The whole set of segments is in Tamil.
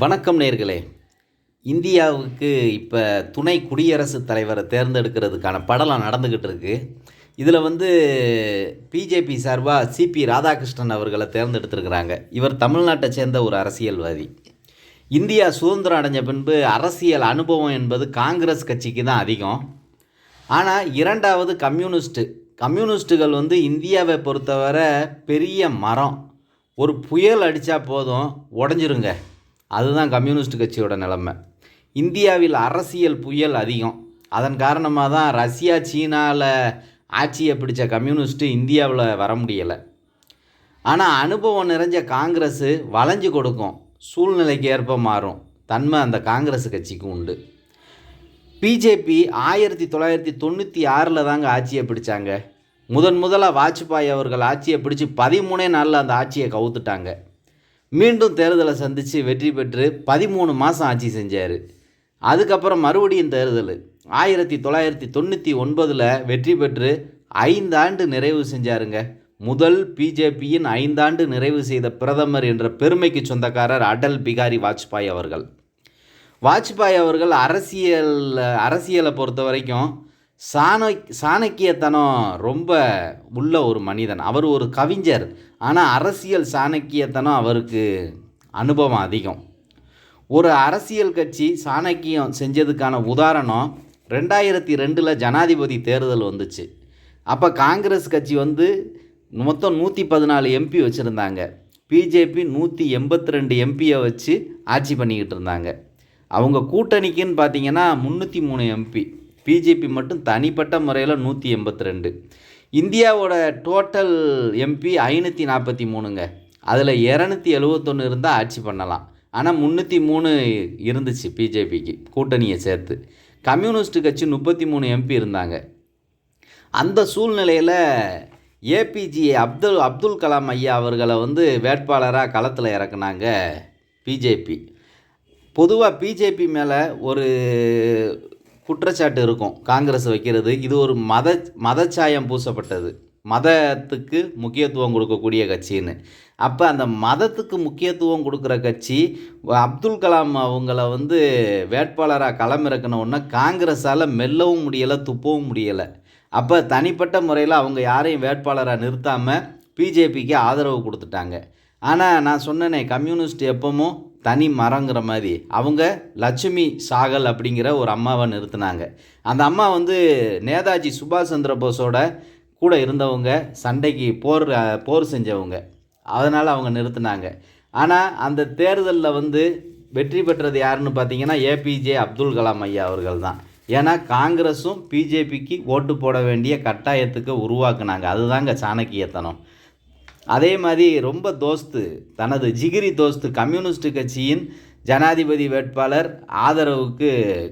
வணக்கம் நேர்களே. இந்தியாவுக்கு இப்போ துணை குடியரசுத் தலைவரை தேர்ந்தெடுக்கிறதுக்கான படலம் நடந்துக்கிட்டு இருக்கு. இதில் பிஜேபி சார்பாக சிபி ராதாகிருஷ்ணன் அவர்களை தேர்ந்தெடுத்திருக்கிறாங்க. இவர் தமிழ்நாட்டை சேர்ந்த ஒரு அரசியல்வாதி. இந்தியா சுதந்திரம் அடைஞ்ச பின்பு அரசியல் அனுபவம் என்பது காங்கிரஸ் கட்சிக்கு தான் அதிகம். ஆனால் இரண்டாவது கம்யூனிஸ்ட்டுகள் இந்தியாவை பொறுத்தவரை பெரிய மரம். ஒரு புயல் அடித்தா போதும் உடஞ்சிருங்க. அதுதான் கம்யூனிஸ்ட் கட்சியோட நிலைமை. இந்தியாவில் அரசியல் புயல் அதிகம். அதன் காரணமாக தான் ரஷ்யா சீனாவில் ஆட்சியை பிடித்த கம்யூனிஸ்ட்டு இந்தியாவில் வர முடியலை. ஆனால் அனுபவம் நிறைஞ்ச காங்கிரஸ் வளைஞ்சு கொடுக்கும், சூழ்நிலைக்கு ஏற்ப மாறும் தன்மை அந்த காங்கிரஸ் கட்சிக்கு உண்டு. பிஜேபி 1996 தாங்க ஆட்சியை பிடிச்சாங்க. முதலாக வாஜ்பாய் அவர்கள் ஆட்சியை பிடிச்சி 13 நாளில் அந்த ஆட்சியை கவுத்துட்டாங்க. மீண்டும் தேர்தலை சந்தித்து வெற்றி பெற்று 13 மாதம் ஆட்சி செஞ்சார். அதுக்கப்புறம் மறுபடியும் தேர்தல் 1999 வெற்றி பெற்று 5 ஆண்டு நிறைவு செஞ்சாருங்க. முதல் பிஜேபியின் 5 ஆண்டு நிறைவு செய்த பிரதமர் என்ற பெருமைக்கு சொந்தக்காரர் அடல் பிகாரி வாஜ்பாய் அவர்கள். வாஜ்பாய் அவர்கள் அரசியலை பொறுத்த வரைக்கும் சாணக்கியத்தனம் ரொம்ப உள்ள ஒரு மனிதன். அவர் ஒரு கவிஞர். ஆனால் அரசியல் சாணக்கியத்தனம் அவருக்கு அனுபவம் அதிகம். ஒரு அரசியல் கட்சி சாணக்கியம் செஞ்சதுக்கான உதாரணம் 2002 ஜனாதிபதி தேர்தல் வந்துச்சு. அப்போ காங்கிரஸ் கட்சி மொத்தம் 114 எம்பி வச்சுருந்தாங்க. பிஜேபி 182 எம்பியை வச்சு ஆட்சி பண்ணிக்கிட்டு இருந்தாங்க. அவங்க கூட்டணிக்குன்னு பார்த்தீங்கன்னா 303 எம்பி. பிஜேபி மட்டும் தனிப்பட்ட முறையில் 182. இந்தியாவோட டோட்டல் எம்பி 543ங்க. அதில் 271 இருந்தால் ஆட்சி பண்ணலாம். ஆனால் 303 இருந்துச்சு பிஜேபிக்கு கூட்டணியை சேர்த்து. கம்யூனிஸ்ட் கட்சி 33 எம்பி இருந்தாங்க. அந்த சூழ்நிலையில் ஏபிஜே அப்துல் கலாம் ஐயா அவர்களை வேட்பாளராக களத்தில் இறக்குனாங்க பிஜேபி. பொதுவாக பிஜேபி மேலே ஒரு குற்றச்சாட்டு இருக்கும் காங்கிரஸ் வைக்கிறது. இது ஒரு மதச்சாயம் பூசப்பட்டது, மதத்துக்கு முக்கியத்துவம் கொடுக்கக்கூடிய கட்சின்னு. அப்போ அந்த மதத்துக்கு முக்கியத்துவம் கொடுக்குற கட்சி அப்துல் கலாம் அவங்கள வேட்பாளராக களமிறக்கினோன்னா காங்கிரஸால் மெல்லவும் முடியலை, துப்பவும் முடியலை. அப்போ தனிப்பட்ட முறையில் அவங்க யாரையும் வேட்பாளராக நிறுத்தாமல் பிஜேபிக்கு ஆதரவு கொடுத்துட்டாங்க. ஆனால் நான் சொன்னேனே, கம்யூனிஸ்ட் எப்பவும் தனி மரங்கிற மாதிரி அவங்க லட்சுமி சாகல் அப்படிங்கிற ஒரு அம்மாவை நிறுத்தினாங்க. அந்த அம்மா நேதாஜி சுபாஷ் சந்திர போஸோட கூட இருந்தவங்க, சண்டைக்கு போர் செஞ்சவங்க. அதனால் அவங்க நிறுத்தினாங்க. ஆனால் அந்த தேர்தலில் வெற்றி பெற்றது யாருன்னு பார்த்தீங்கன்னா ஏபிஜே அப்துல் கலாம் ஐயா அவர்கள் தான். ஏன்னா காங்கிரஸும் பிஜேபிக்கு ஓட்டு போட வேண்டிய கட்டாயத்துக்கு உருவாக்குனாங்க. அதுதாங்க சாணக்கியத்தனம். அதே மாதிரி ரொம்ப தனது ஜிகிரி கம்யூனிஸ்ட் கட்சியின் ஜனாதிபதி வேட்பாளர் ஆதரவுக்கு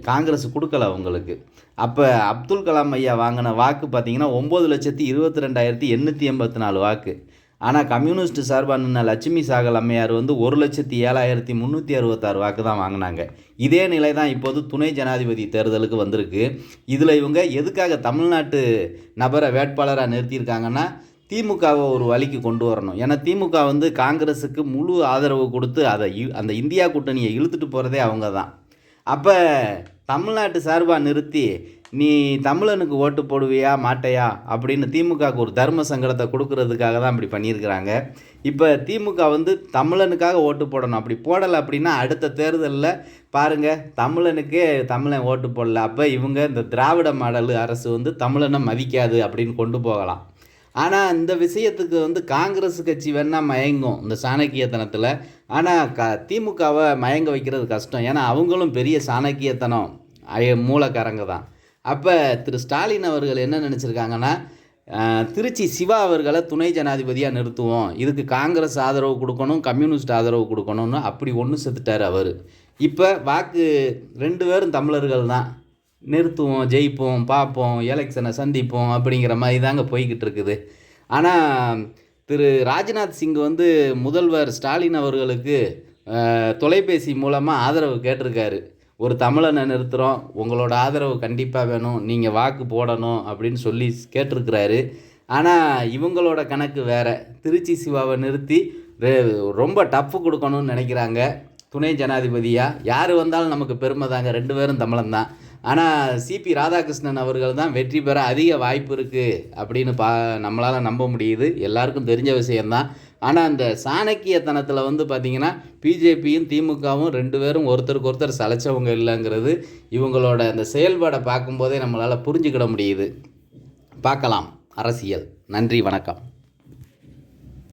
காங்கிரஸ் கொடுக்கல அவங்களுக்கு. அப்போ அப்துல் கலாம் ஐயா வாங்கின வாக்கு பார்த்திங்கன்னா 9,22,884 வாக்கு. ஆனால் கம்யூனிஸ்ட் சார்பாக நின்ன லட்சுமி சாகல் அம்மையார் 1,07,366 வாக்கு தான் வாங்கினாங்க. இதே நிலை தான் இப்போது துணை ஜனாதிபதி தேர்தலுக்கு வந்திருக்கு. இதில் இவங்க எதுக்காக தமிழ்நாட்டு நபரை வேட்பாளராக நிறுத்தியிருக்காங்கன்னா திமுகவை ஒரு வழிக்கு கொண்டு வரணும். ஏன்னா திமுக காங்கிரஸுக்கு முழு ஆதரவு கொடுத்து அந்த இந்தியா கூட்டணியை இழுத்துட்டு போகிறதே அவங்க தான். அப்போ தமிழ்நாட்டு சார்பாக நிறுத்தி நீ தமிழனுக்கு ஓட்டு போடுவியா மாட்டையா அப்படின்னு திமுகவுக்கு ஒரு தர்ம சங்கடத்தை கொடுக்கறதுக்காக தான் இப்படி பண்ணியிருக்கிறாங்க. இப்போ திமுக தமிழனுக்காக ஓட்டு போடணும். அப்படி போடலை அப்படின்னா அடுத்த தேர்தலில் பாருங்கள், தமிழன் ஓட்டு போடல. அப்போ இவங்க இந்த திராவிட மாடல் அரசு தமிழனை மதிக்காது அப்படின்னு கொண்டு போகலாம். ஆனால் இந்த விஷயத்துக்கு காங்கிரஸ் கட்சி வேணால் மயங்கும் இந்த சாணக்கியத்தனத்தில். ஆனால் திமுகவை மயங்க வைக்கிறது கஷ்டம். ஏன்னா அவங்களும் பெரிய சாணக்கியத்தனம் மூலக்காரங்க தான். அப்போ திரு ஸ்டாலின் அவர்கள் என்ன நினச்சிருக்காங்கன்னா, திருச்சி சிவா அவர்களை துணை ஜனாதிபதியாக நிறுத்துவோம், இதுக்கு காங்கிரஸ் ஆதரவு கொடுக்கணும், கம்யூனிஸ்ட் ஆதரவு கொடுக்கணும்னு அப்படி ஒன்று செத்துட்டார் அவர். இப்போ வாக்கு 2 பேரும் தமிழர்கள் தான், நிறுத்துவோம், ஜெயிப்போம், பார்ப்போம், எலெக்ஷனை சந்திப்போம் அப்படிங்கிற மாதிரி தாங்க போய்கிட்டு இருக்குது. ஆனால் திரு ராஜ்நாத் சிங் முதல்வர் ஸ்டாலின் அவர்களுக்கு தொலைபேசி மூலமாக ஆதரவு கேட்டிருக்காரு. ஒரு தமிழனை நிறுத்துகிறோம், உங்களோட ஆதரவு கண்டிப்பாக வேணும், நீங்கள் வாக்கு போடணும் அப்படின்னு சொல்லி கேட்டிருக்கிறாரு. ஆனால் இவங்களோட கணக்கு வேறு. திருச்சி சிவாவை நிறுத்தி ரொம்ப டஃப்பு கொடுக்கணும்னு நினைக்கிறாங்க. துணை ஜனாதிபதியாக யார் வந்தாலும் நமக்கு பெருமை தாங்க, 2 பேரும் தமிழன் தான். ஆனால் சிபி ராதாகிருஷ்ணன் அவர்கள் தான் வெற்றி பெற அதிக வாய்ப்பு இருக்குது அப்படின்னு நம்மளால் நம்ப முடியுது. எல்லாருக்கும் தெரிஞ்ச விஷயந்தான். ஆனால் அந்த சாணக்கியத்தனத்தில் வந்து பார்த்திங்கன்னா பிஜேபியும் திமுகவும் 2 பேரும் ஒருத்தருக்கு ஒருத்தர் சளைச்சவங்க இல்லைங்கிறது இவங்களோட அந்த செயல்பாடை பார்க்கும்போதே நம்மளால் புரிஞ்சுக்கிட முடியுது. பார்க்கலாம் அரசியல். நன்றி, வணக்கம்.